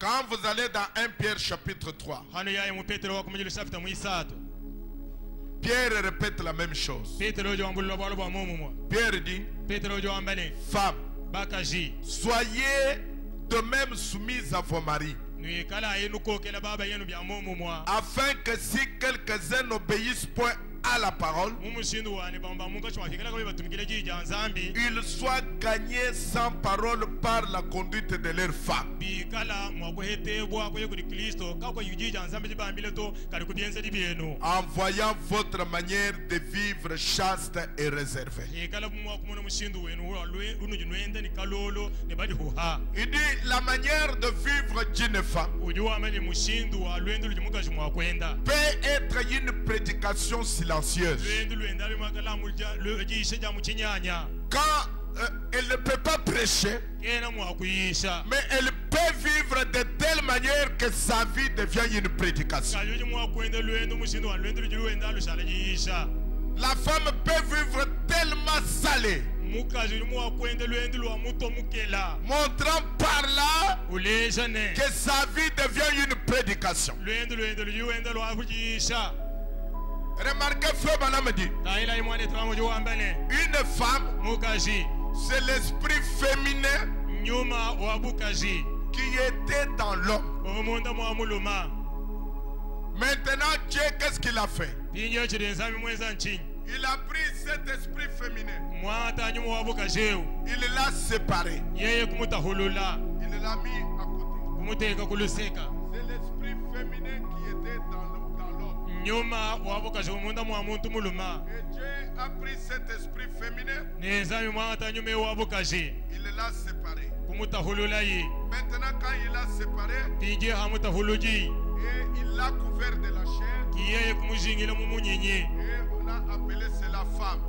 Quand vous allez dans 1 Pierre chapitre 3, Pierre répète la même chose. Pierre dit, femmes, soyez de même soumises à vos maris, afin que si quelques-uns n'obéissent point à la parole, ils soient gagnés sans parole par la conduite de leurs femmes, en voyant votre manière de vivre chaste et réservée. Il dit la manière de vivre d'une femme peut être une prédication silencieuse. Quand elle ne peut pas prêcher, mais elle peut vivre de telle manière que sa vie devient une prédication. La femme peut vivre tellement salée, montrant par là que sa vie devient une prédication. Remarquez, frère Banam dit, une femme, c'est l'esprit féminin qui était dans l'homme. Maintenant, Dieu, qu'est-ce qu'il a fait? Il a pris cet esprit féminin, il l'a séparé, il l'a mis à côté. C'est l'esprit féminin qui était dans l'homme. Et Dieu a pris cet esprit féminin, il l'a séparé. Maintenant, quand il l'a séparé, et il l'a couvert de la chair, et on a appelé cela femme.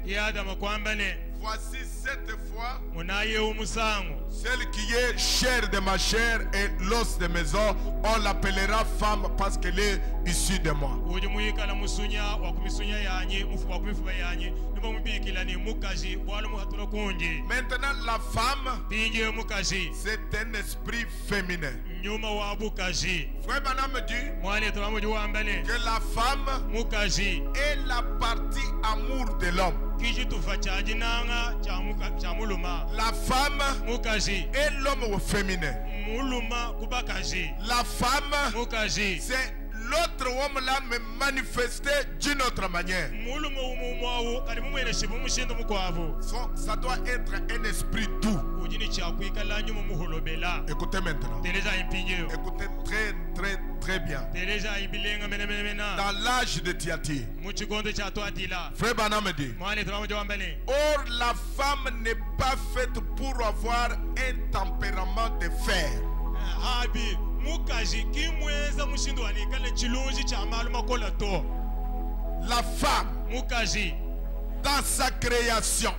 Et Adam a dit, voici cette fois celle qui est chair de ma chair et l'os de mes os, on l'appellera femme parce qu'elle est issue de moi. Maintenant la femme, c'est un esprit féminin. Frère Banam dit que la femme est la partie amour de l'homme. La femme est l'homme féminin. La femme, c'est l'autre homme là me manifesté d'une autre manière. Ça doit être un esprit doux. Écoutez maintenant. Écoutez très bien. Dans l'âge de Thyatire, Frère Banam dit, or la femme n'est pas faite pour avoir un tempérament de fer. La femme, dans sa création,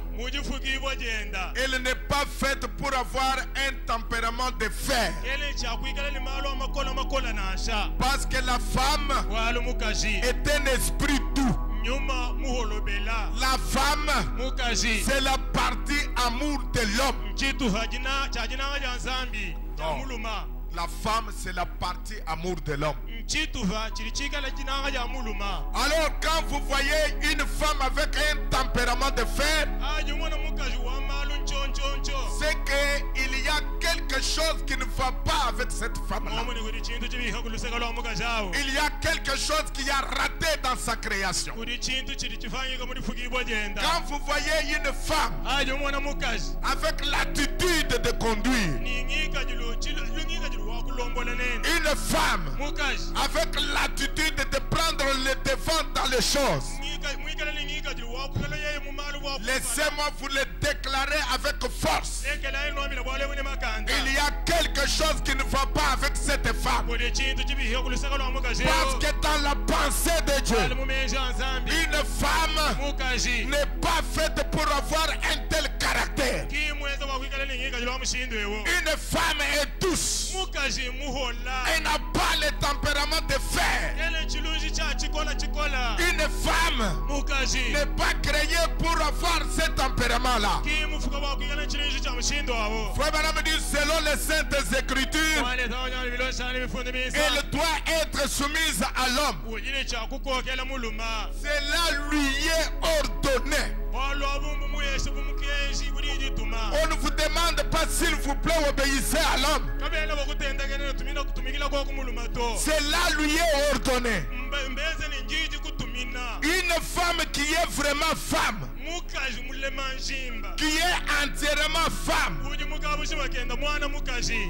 elle n'est pas faite pour avoir un tempérament de fer. Parce que la femme est un esprit doux. La femme, c'est la partie amour de l'homme. La femme, c'est la partie amour de l'homme. Alors quand vous voyez une femme avec un tempérament de fer, c'est qu'il y a quelque chose qui ne va pas avec cette femme-là. Il y a quelque chose qui a raté dans sa création. Quand vous voyez une femme avec l'attitude de conduire, une femme avec l'attitude de prendre le devant dans les choses, laissez-moi vous le déclarer avec force. Il y a quelque chose qui ne va pas avec cette femme. Parce que dans la pensée de Dieu, une femme n'est pas faite pour avoir un tel caractère. Une femme est douce. Elle n'a pas le tempérament de fer. Une femme n'est pas créée pour avoir ce tempérament-là. Frère Branham dit selon les saintes écritures, elle doit être soumise à l'homme. Cela lui est ordonné. On ne vous demande pas s'il vous plaît obéissez à l'homme. Cela lui est ordonné. Une femme qui est vraiment femme, qui est entièrement femme,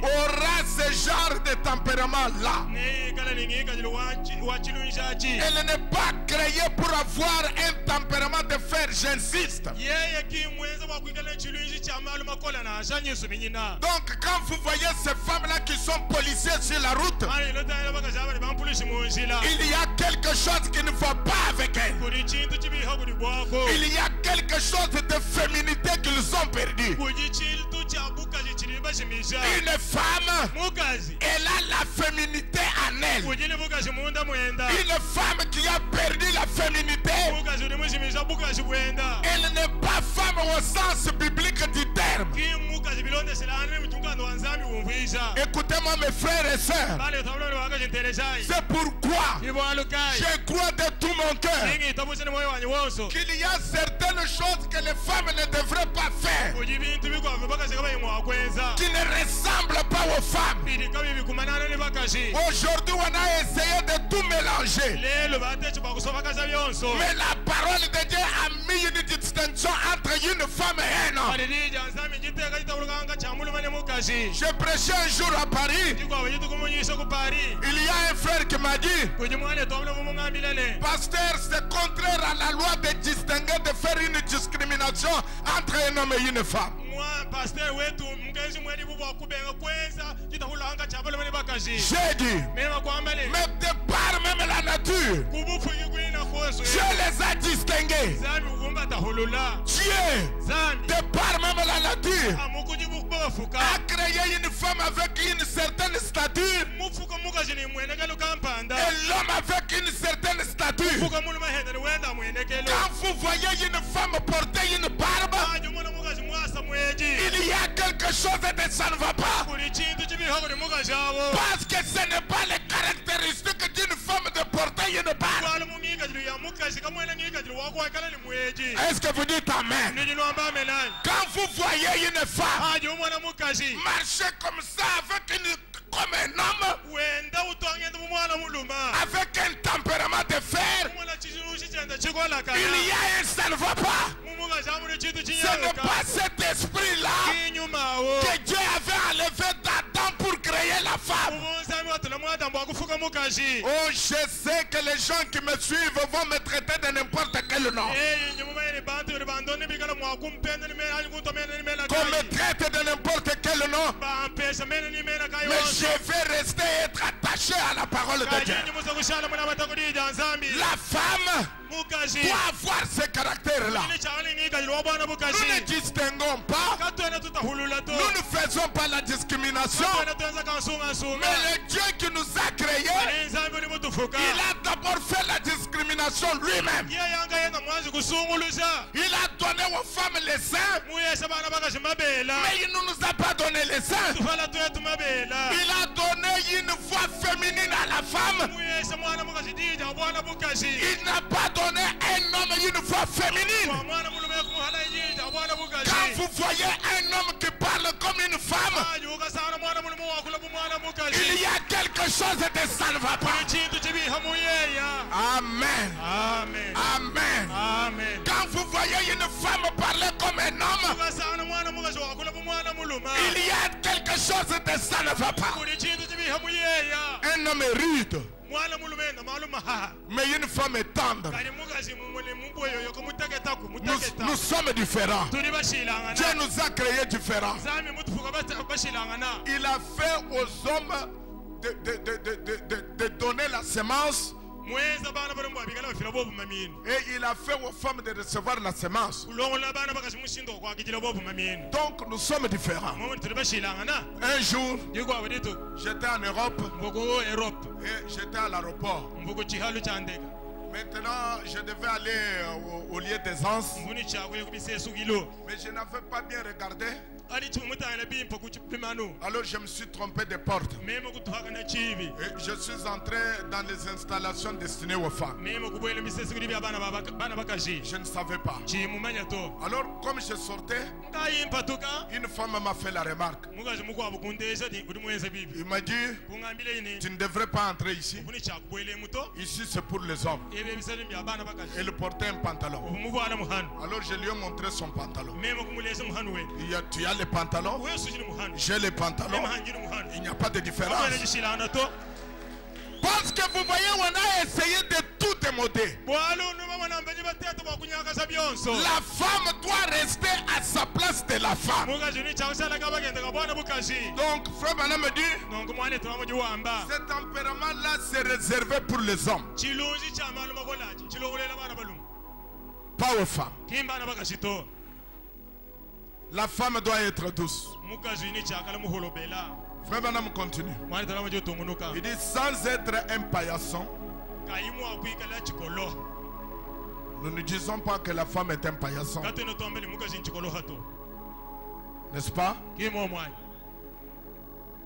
aura ce genre de tempérament-là. Elle n'est pas créée pour avoir un tempérament de fer, j'insiste. Donc quand vous voyez ces femmes-là qui sont policiers sur la route, il y a quelque chose qui ne va pas avec elles. Il y a quelque chose de féminité qu'ils ont perdu. Une femme, elle a la féminité en elle. Une femme qui a perdu la féminité, elle n'est pas femme au sens biblique du terme. Écoutez-moi mes frères et sœurs, c'est pourquoi je crois de tout mon cœur qu'il y a certaines choses que les femmes ne devraient pas faire, qui ne ressemblent pas aux femmes. Aujourd'hui on a essayé de tout mélanger, mais la parole de Dieu a mis une distinction entre une femme et un homme. Je prêchais un jour à Paris. Il y a un frère qui m'a dit, pasteur, c'est contraire à la loi de distinguer, de faire une discrimination entre un homme et une femme. J'ai dit, mais de par même la nature, Dieu les a distingués. Dieu, de par même la nature, a créé une femme avec une certaine stature et l'homme avec une certaine stature. Quand vous voyez une femme porter une barbe, il y a quelque chose de ça ne va pas, parce que ce n'est pas les caractéristiques d'une femme de porter une barbe. Est-ce que vous dites amen? Quand vous voyez une femme marcher comme ça comme un homme, avec un tempérament de fer, il y a un ça ne va pas. Ce n'est pas cet esprit-là que Dieu avait enlevé d'Adam pour créer la femme. Oh, je sais que les gens qui me suivent vont me traiter de n'importe quel nom, qu'on me traite de n'importe quel nom, mais je vais rester être attaché à la parole de Dieu. La femme doit avoir ce caractère-là. Nous ne distinguons pas, nous ne faisons pas la discrimination, mais le Dieu qui nous a créés, il a d'abord fait la discrimination lui-même. Il a donné aux femmes les seins, mais il ne nous a pas donné les seins. Il a donné une voix féminine à la femme, il n'a pas donné un homme une voix féminine. Quand vous voyez un homme qui parle comme une femme, il y a quelque chose de ça ne va pas. Amen. Amen. Amen. Amen. Quand vous voyez une femme parler comme un homme, il y a quelque chose de ça ne va pas. Un homme est rude, mais une femme est tendre. Nous sommes différents. Dieu nous a créés différents. Il a fait aux hommes de donner la semence Et il a fait aux femmes de recevoir la semence. Donc nous sommes différents. Un jour, j'étais en Europe et j'étais à l'aéroport. Maintenant, je devais aller au lieu d'aisance, mais je n'avais pas bien regardé. Alors je me suis trompé de porte. Et je suis entré dans les installations destinées aux femmes. Je ne savais pas. Alors comme je sortais, une femme m'a fait la remarque. Il m'a dit, tu ne devrais pas entrer ici. Ici c'est pour les hommes. Elle portait un pantalon. Alors je lui ai montré son pantalon. Tu as les pantalons, j'ai les pantalons. Il n'y a pas de différence. Parce que vous voyez, on a essayé de tout démoder. La femme doit rester à sa place de la femme. Donc, Frère Branham me dit, ce tempérament-là, c'est réservé pour les hommes, pas aux femmes. La femme doit être douce. Frère Branham continue. Il dit sans être impaillassant. Nous ne disons pas que la femme est impaillassante. N'est-ce pas?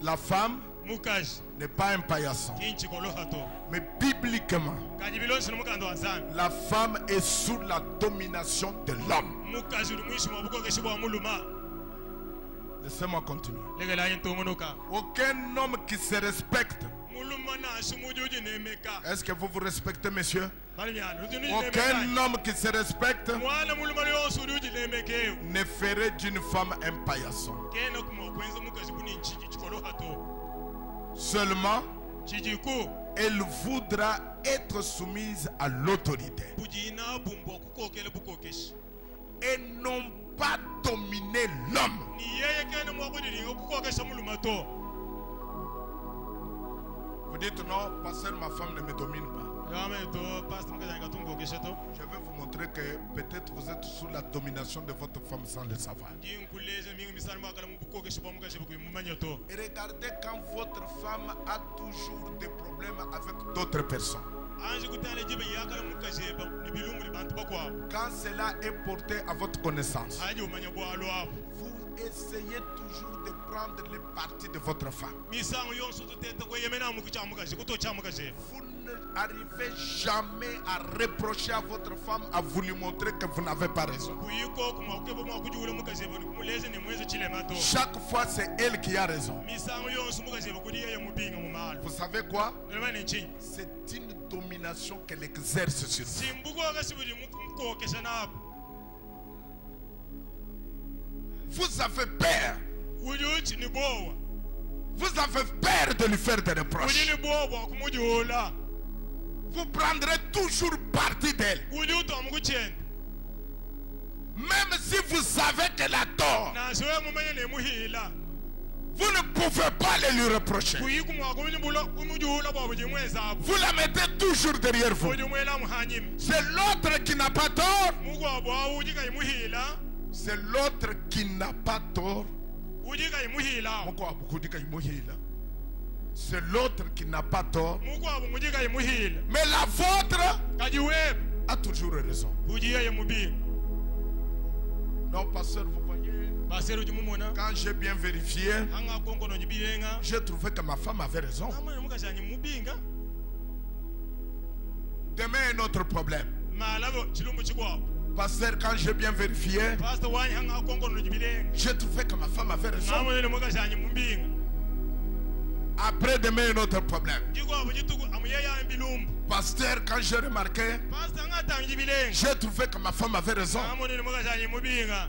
La femme n'est pas impaillassante. Mais bibliquement, la femme est sous la domination de l'homme. Laissez-moi continuer. Aucun homme qui se respecte. Est-ce que vous vous respectez, messieurs? Aucun homme qui se respecte ne ferait d'une femme impaillassante. Seulement, elle voudra être soumise à l'autorité et non pas dominer l'homme. Vous dites non, pasteur, ma femme ne me domine pas. Je vais vous montrer que peut-être vous êtes sous la domination de votre femme sans le savoir. Et regardez quand votre femme a toujours des problèmes avec d'autres personnes. Quand cela est porté à votre connaissance, vous essayez toujours de prendre les parties de votre femme. Vous n'arrivez jamais à reprocher à votre femme, à vous lui montrer que vous n'avez pas raison. Chaque fois, c'est elle qui a raison. Vous savez quoi? C'est une domination qu'elle exerce sur vous. Vous avez peur. Vous avez peur de lui faire des reproches. Vous prendrez toujours parti d'elle. Même si vous savez qu'elle a tort, vous ne pouvez pas le lui reprocher. Vous la mettez toujours derrière vous. C'est l'autre qui n'a pas tort. C'est l'autre qui n'a pas tort. C'est l'autre qui n'a pas tort. Mais la vôtre a toujours raison. Non, pasteur, vous voyez, quand j'ai bien vérifié, j'ai trouvé que ma femme avait raison. Demain, un autre problème. Pasteur, quand j'ai bien vérifié, j'ai trouvé que ma femme avait raison. Après demain, un autre problème. Pasteur, quand j'ai remarqué, j'ai trouvé que ma femme avait raison.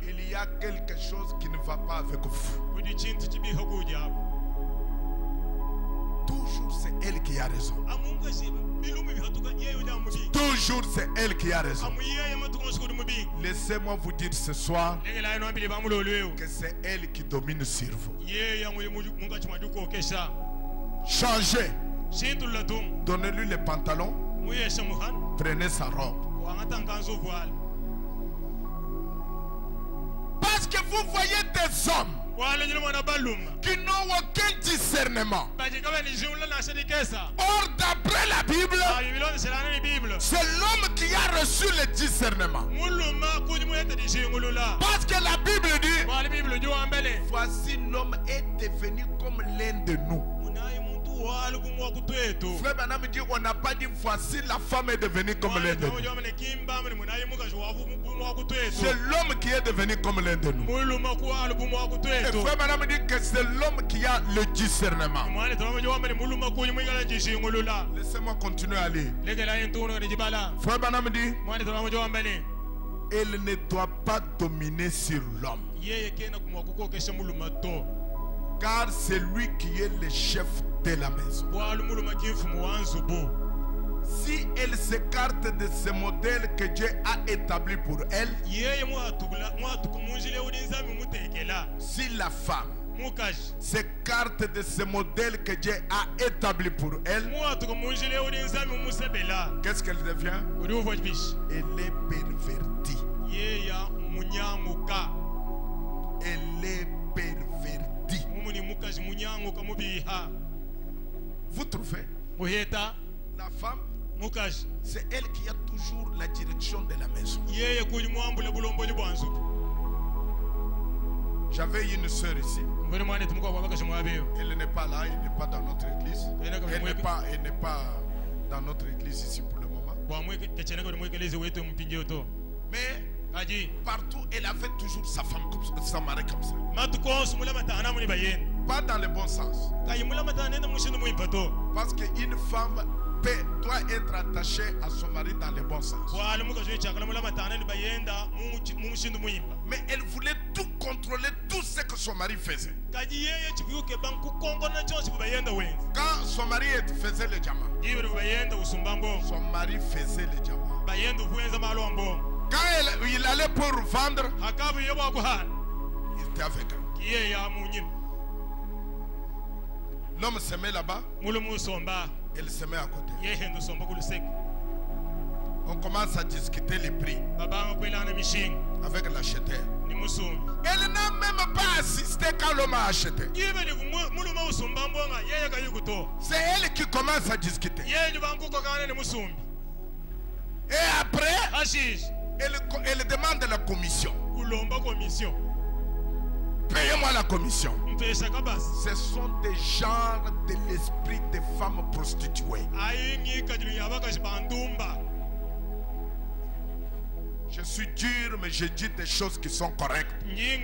Il y a quelque chose qui ne va pas avec vous. Toujours c'est elle qui a raison. Toujours c'est elle qui a raison. Laissez-moi vous dire ce soir que c'est elle qui domine sur vous. Changez. Donnez-lui les pantalons. prenez sa robe. Parce que vous voyez des hommes qui n'ont aucun discernement. Or, d'après la Bible, c'est l'homme qui a reçu le discernement. Parce que la Bible dit, voici l'homme est devenu comme l'un de nous. Frère Branham dit, on n'a pas dit voici la femme est devenue comme l'un de nous. C'est l'homme qui est devenu comme l'un de nous. Et Frère Branham dit que c'est l'homme qui a le discernement. Laissez-moi continuer à lire. Frère Branham dit, elle ne doit pas dominer sur l'homme, car c'est lui qui est le chef de la maison. Si elle s'écarte de ce modèle que Dieu a établi pour elle, si la femme s'écarte de ce modèle que Dieu a établi pour elle, qu'est-ce qu'elle devient? Elle est pervertie. Elle est pervertie. Vous trouvez? La femme, c'est elle qui a toujours la direction de la maison. J'avais une sœur ici. Elle n'est pas là, elle n'est pas dans notre église. Elle n'est pas dans notre église ici pour le moment. Mais partout, elle avait toujours sa femme comme ça, sa mari comme ça. Pas dans le bon sens. Parce qu'une femme doit être attachée à son mari dans le bon sens. Mais elle voulait tout contrôler, tout ce que son mari faisait. Quand son mari faisait le diamant, son mari faisait le diamant. Quand il allait pour vendre, il était avec elle. L'homme se met là-bas, elle se met à côté. On commence à discuter les prix avec l'acheteur. Elle n'a même pas assisté quand l'homme a acheté. C'est elle qui commence à discuter. Et après, elle demande la commission. Payez-moi la commission. Ce sont des genres de l'esprit des femmes prostituées. Je suis dur, mais je dis des choses qui sont correctes. Une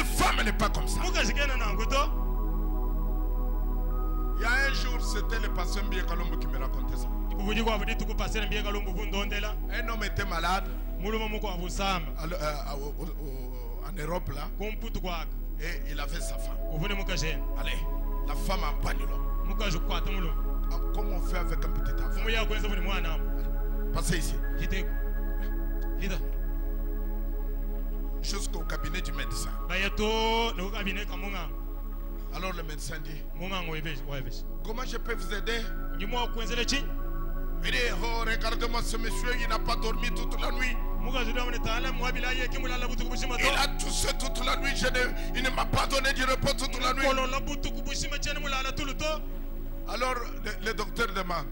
femme n'est pas comme ça. Il y a un jour, c'était le pasteur Mbie Kalombo qui me racontait ça. Un homme était malade en Europe là, et il avait sa femme. Allez, la femme empagne l'homme. Comment on fait avec un petit enfant? Passez ici. Jusqu'au cabinet du médecin. Alors le médecin dit, comment je peux vous aider? Il dit, oh, regardez-moi ce monsieur, il n'a pas dormi toute la nuit. Il a toussé toute la nuit, il ne m'a pas donné du repos toute la nuit. Alors le docteur demande,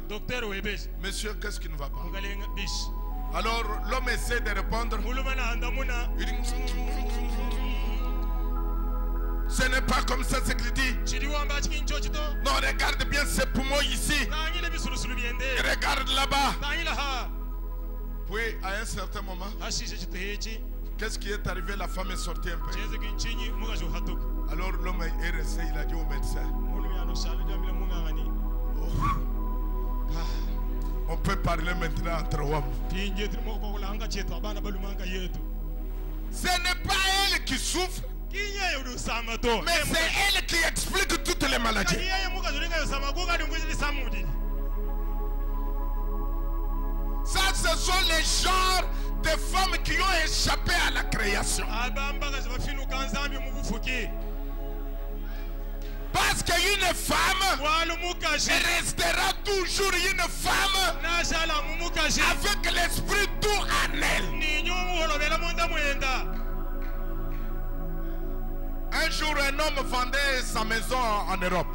monsieur, qu'est-ce qui ne va pas? Alors l'homme essaie de répondre. Il dit, ce n'est pas comme ça ce qu'il dit. Non, regarde bien ses poumons ici. Regarde là-bas. Puis à un certain moment, qu'est-ce qui est arrivé? La femme est sortie un peu. Alors l'homme est resté, il a dit au médecin, on peut parler maintenant entre hommes. Ce n'est pas elle qui souffre, mais c'est elle qui explique toutes les maladies. Ça, ce sont les genres de femmes qui ont échappé à la création. Parce qu'une femme restera toujours une femme avec l'esprit tout en elle. Un jour, un homme vendait sa maison en Europe.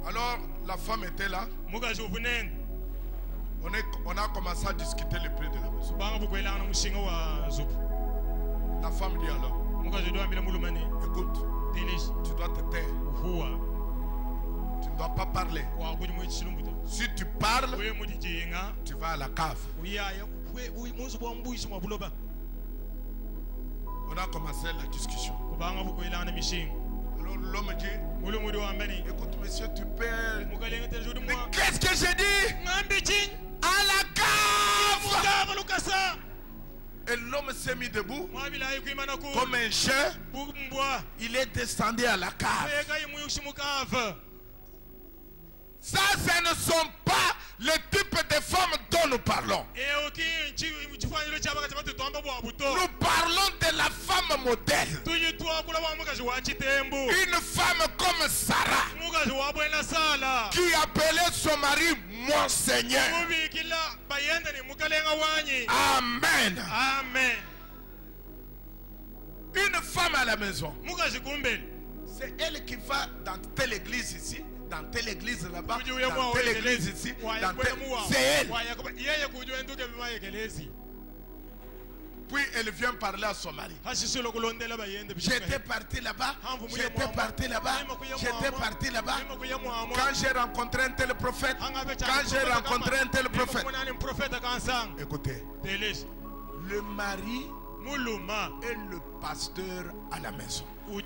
Alors, la femme était là. On a commencé à discuter le prix de la maison. La femme dit alors, écoute, tu dois te taire. Tu ne dois pas parler. Si tu parles, tu vas à la cave. On a commencé la discussion. Alors l'homme dit, écoute monsieur, tu peux... Mais qu'est-ce que j'ai dit? À la cave! Et l'homme s'est mis debout comme un chien. Il est descendu à la cave. Ça, ce ne sont pas le type de femmes dont nous parlons. Nous parlons de la femme modèle. Une femme comme Sarah, qui appelait son mari mon Seigneur. Amen. Amen. Une femme à la maison, c'est elle qui va dans telle église ici, dans telle église là-bas, dans telle église ici, c'est elle. Puis elle vient parler à son mari. J'étais parti là-bas, j'étais parti là-bas, j'étais parti là-bas. Quand j'ai rencontré un tel prophète, quand j'ai rencontré un tel prophète. Écoutez, le mari est le pasteur à la maison. Vous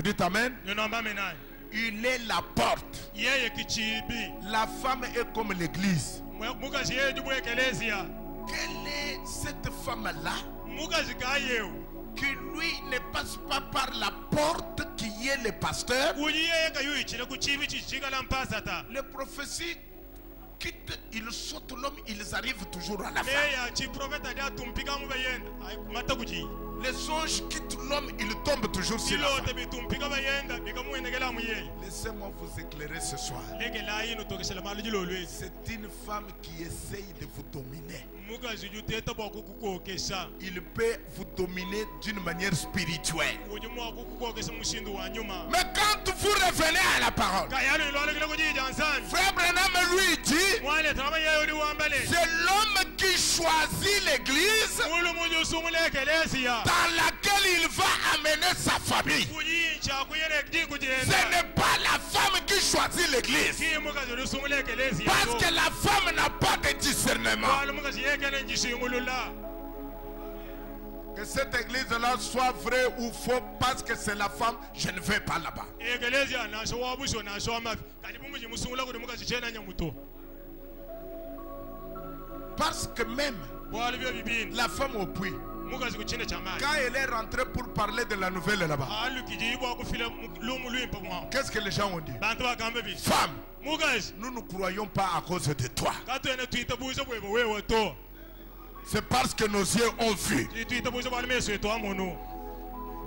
dites amen? Il est la porte. La femme est comme l'église. Quelle est cette femme-là qui lui ne passe pas par la porte qui est le pasteur? Les prophéties quittent, ils sautent l'homme, ils arrivent toujours à la fin. Les songes quittent l'homme, ils tombent toujours sur la fin. Laissez-moi vous éclairer ce soir. C'est une femme qui essaye de vous dominer. Il peut vous dominer d'une manière spirituelle. Mais quand vous revenez à la parole, Frère Branham lui dit, c'est l'homme qui choisit l'église dans laquelle il va amener sa famille. Ce n'est pas la femme qui choisit l'église, parce que la femme n'a pas de discernement. Que cette église-là soit vraie ou faux, parce que c'est la femme, je ne vais pas là-bas. Parce que même la femme au puits, quand elle est rentrée pour parler de la nouvelle là-bas, qu'est-ce que les gens ont dit? Femme, nous ne croyons pas à cause de toi. C'est parce que nos yeux ont vu.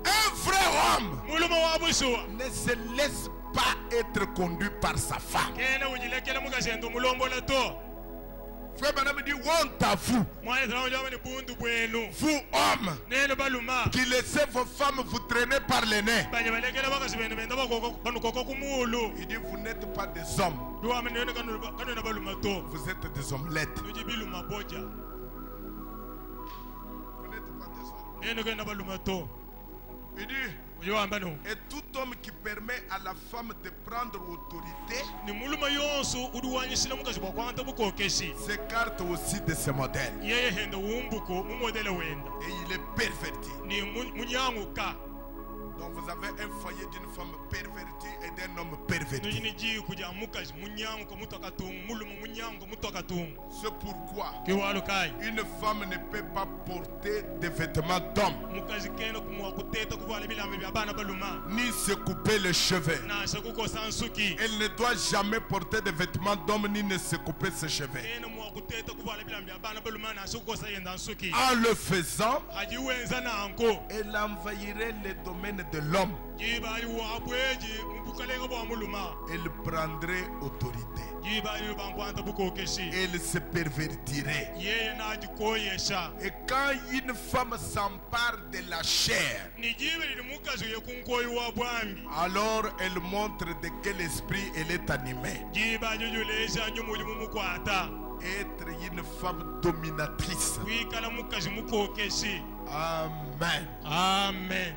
Un vrai homme ne se laisse pas être conduit par sa femme. Frère Branham dit, honte à vous, vous hommes, qui laissez vos femmes vous traîner par les nez. Il dit, vous n'êtes pas des hommes, vous êtes des omelettes. Vous n'êtes pas des hommes. Il dit, et tout homme qui permet à la femme de prendre autorité s'écarte aussi de ce modèle. Et il est perverti. Donc vous avez un foyer d'une femme pervertie et d'un homme perverti. C'est pourquoi une femme ne peut pas porter des vêtements d'homme, ni se couper les cheveux. Elle ne doit jamais porter des vêtements d'homme ni ne se couper ses cheveux. En le faisant, elle envahirait les domaines de l'homme. Elle prendrait autorité. Elle se pervertirait. Et quand une femme s'empare de la chair, alors elle montre de quel esprit elle est animée. Être une femme dominatrice. Amen. Amen.